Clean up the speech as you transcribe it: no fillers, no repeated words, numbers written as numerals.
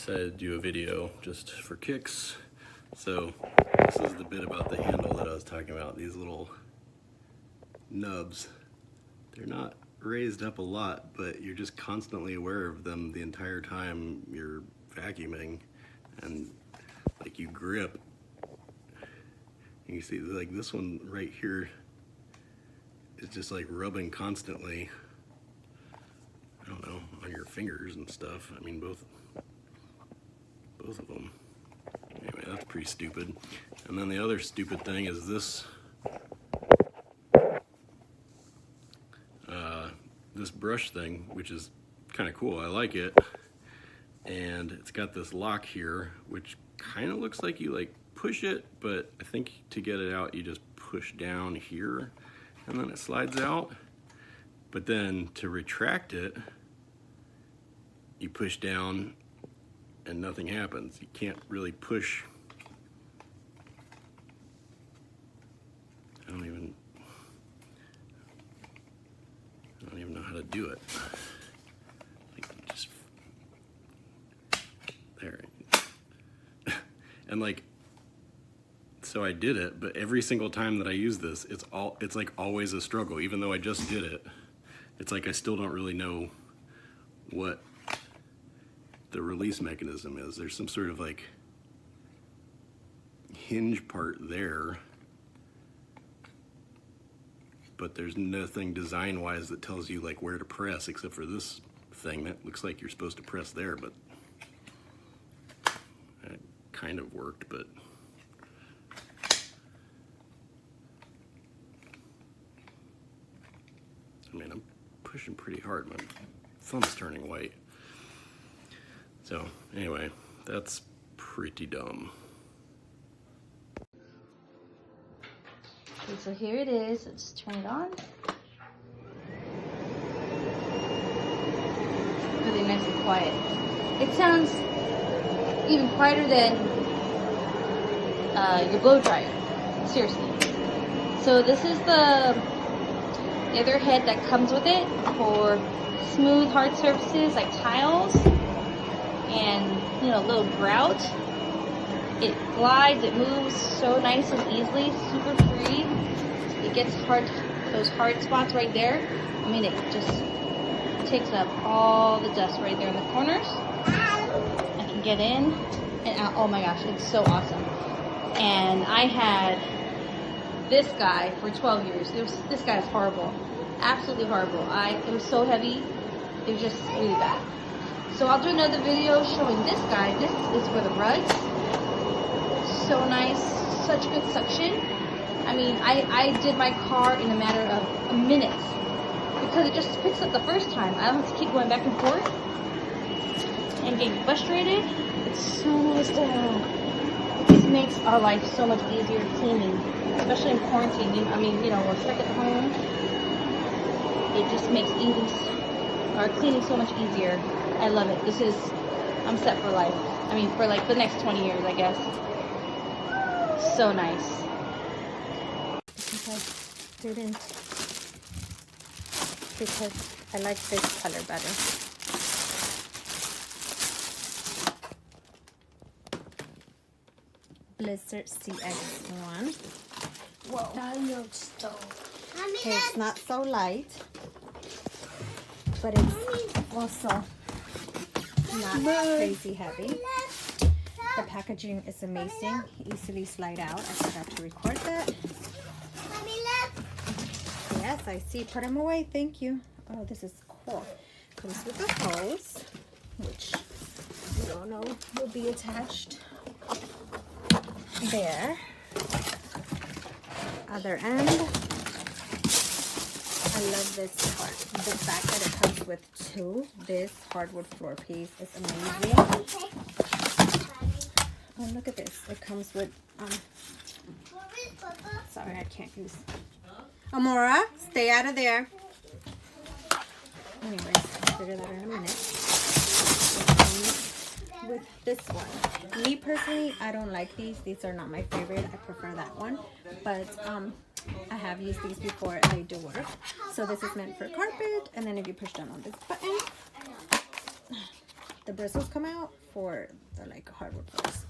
decided to do a video just for kicks. So this is the bit about the handle that I was talking about. These little nubs, they're not raised up a lot, but you're just constantly aware of them the entire time you're vacuuming, and like you grip. You see, like this one right here is just like rubbing constantly, I don't know, on your fingers and stuff. I mean, both of them. Anyway, that's pretty stupid. And then the other stupid thing is this this brush thing, which is kind of cool. I like it. And it's got this lock here, which kind of looks like you like push it, but I think to get it out, you just push down here and then it slides out. But then to retract it, you push down and nothing happens. You can't really push. I don't even know how to do it. Like just there. And like, so I did it, but every single time that I use this, it's like always a struggle. Even though I just did it, it's like I still don't really know what the release mechanism is. There's some sort of like hinge part there, but there's nothing design-wise that tells you like where to press, except for this thing that looks like you're supposed to press there, but it kind of worked, but I mean, I'm pushing pretty hard. My thumb's turning white. So anyway, that's pretty dumb. Okay, so here it is. Let's turn it on. Really nice and quiet. It sounds even quieter than your blow dryer. Seriously. So this is the other head that comes with it for smooth, hard surfaces like tiles and, you know, little grout. It glides, it moves so nice and easily, super free. It gets those hard spots right there. I mean, it just takes up all the dust right there in the corners. I can get in and out. Oh my gosh, it's so awesome. And I had this guy for 12 years. This guy is horrible, absolutely horrible. It was so heavy, it was just really bad. So I'll do another video showing this guy. This is for the rugs. So nice, such good suction. I mean, I did my car in a matter of a minute because it just picks up the first time. I don't have to keep going back and forth and getting frustrated. It's so nice to have. It just makes our life so much easier cleaning, especially in quarantine. I mean, you know, we're stuck at home. It just makes our cleaning so much easier. I love it. I'm set for life. I mean, for like the next 20 years, I guess. So nice. Didn't, because I like this color better. Blizzard CX1. Whoa. Okay, it's not so light, but it's also not crazy heavy. The packaging is amazing, easily slide out. I forgot to record that. Yes, I see. Put them away. Thank you. Oh, this is cool. Comes with a hose, which you don't know will be attached there. Other end. I love this part. The fact that it comes with this hardwood floor piece is amazing. Oh, look at this. It comes with, sorry, I can't use. Amora, stay out of there. Anyways, I'll figure that out in a minute. With this one. Me personally, I don't like these. These are not my favorite. I prefer that one. But I have used these before. They do work. So this is meant for carpet. And then if you push down on this button, the bristles come out for the like hardwood floors.